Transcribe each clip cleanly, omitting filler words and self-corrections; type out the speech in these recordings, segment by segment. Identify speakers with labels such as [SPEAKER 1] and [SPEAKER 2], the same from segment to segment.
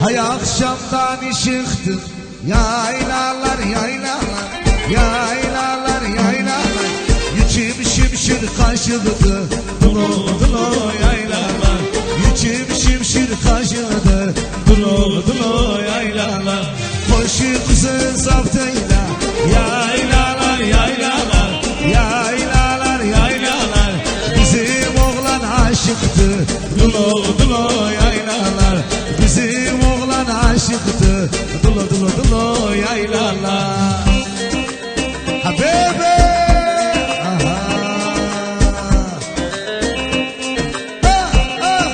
[SPEAKER 1] Hay akşamdan ışıktır, yaylalar yaylalar, yaylalar yaylalar. Yüçüm şimşir kaşıdı, dulu dulu yaylalar. Yüçüm şimşir kaşıdı, dulu dulu yaylalar. Koşu kızın saptıyla, yaylalar yaylalar, yaylalar yaylalar. Bizim oğlan aşıktı, dulu dulu yaylalar. Bizim oğlan aşıktı, dulu dulu dulu yaylalar. Habibi, aha. Ah, ah.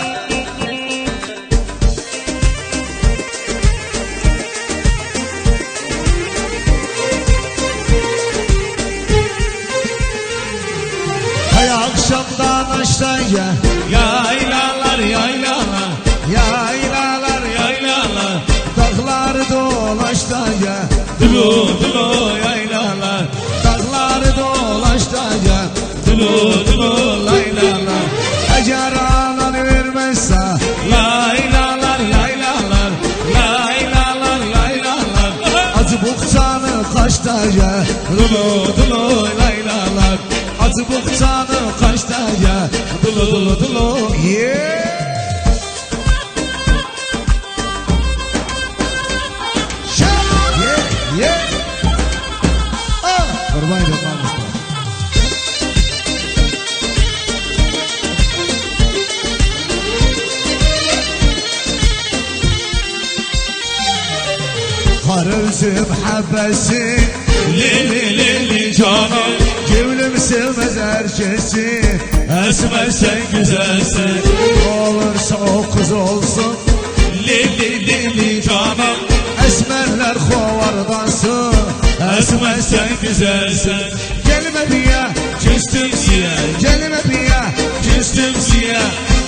[SPEAKER 1] Hay akşamdan aşağıya, yaylalar yaylalar, yaylalar yaylalar. Dağları dolaştaya, dulu dulu yaylalar. Dağları dolaştaya, dulu dulu yaylalar. Eğer anan vermezse, laylalar laylalar, laylalar laylalar. Acı buktanı kaçtaya, dulu dulu yaylalar. Acı buktanı kaçtaya, dulu dulu dulu. Yeah. Karısı habbesi, lili lili canım. Gülüm sevmez herkesi, esmer sen güzelsin. Olursa o kız olsun, lili lili canım. Esmerler kovardansın, esmer sen güzelsin. Gelme diye küstüm siye, gelme diye küstüm siye.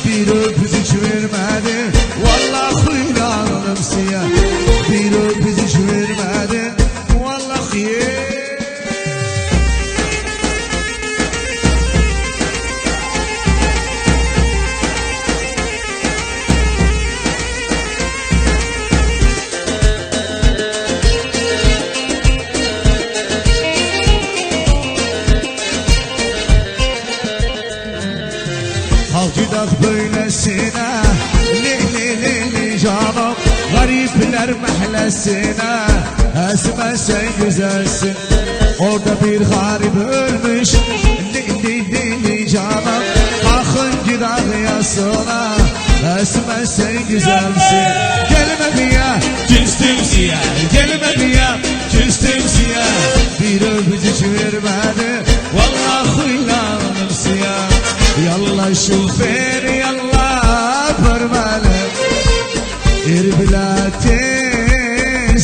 [SPEAKER 1] Bir öpücük vermedi, vallahi ilanım siye. Bir öpücük vermedi, vallahi. Halkidak böylesine, li li li canım. Garipler mahallesine, esme sen güzelsin. Orada bir garip ölmüş, li li li li canım. Kalkın gidak yasına, esme sen güzelsin. Gelme diye küstüm siye, gelme diye küstüm siye. Bir öpücük vermedi, vallahi inandım siye. Yallah şoför yallah parmalı, İrbilates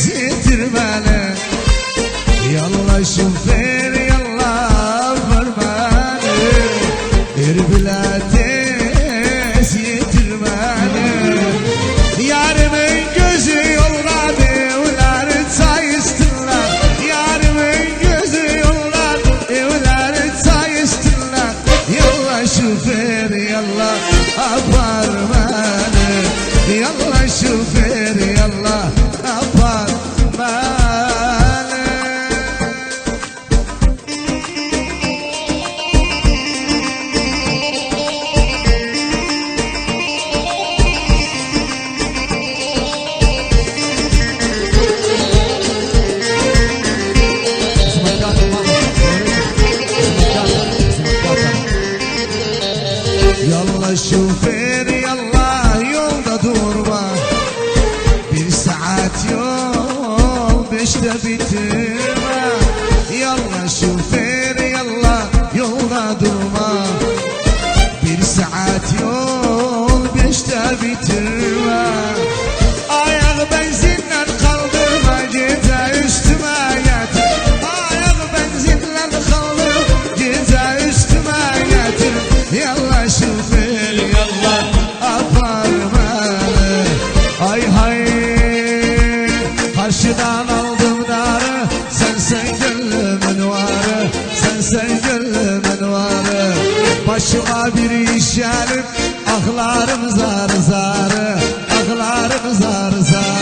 [SPEAKER 1] yetirmeli. Yallah şoför yallah parmalı, İrbilates yetirmeli. Yarımın gözü yoldadı, evleri çay istinler. Yarımın gözü yoldadı, evleri çay istinler. Yallah şoför yallah aparmanı, yallah şoför yallah aparmanı. Yallah şoför yallah yolda durma. Bir saat yol beşte bitirme. Yallah şoför yallah yolda durma. Bir saat yol beşte bitirme. Ayak benzinle kaldırma, gece üstüme getir. Ayak benzinle kaldırma, gece üstüme getir. Yallah şoför yallah aparmanı. Ay hay, karşıdan aldım narı. Sen gönlümün varı, sen gönlümün varı. Başıma bir iş gelip, ahlarım zar zar, ahlarım zar zar.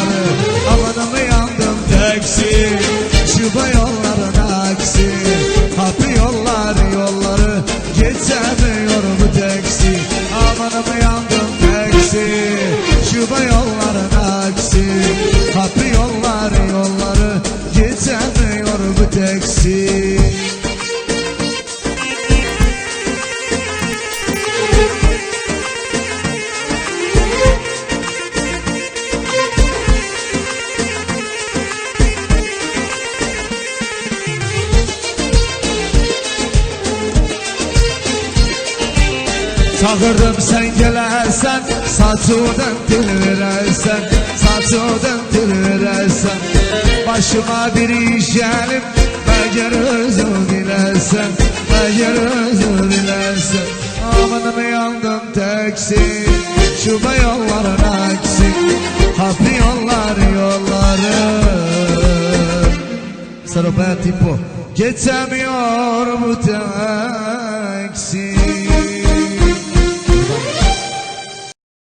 [SPEAKER 1] Çağırdım sen gelersen, saçudan dil verersen, saçudan dil verersen. Başıma bir iş gelip, meğer özür dilersen, meğer özür dilersen. Amanım yandım teksi, şube yolların aksi, hapri yolları. Sarı bayan tipo, geçemiyor bu teksi.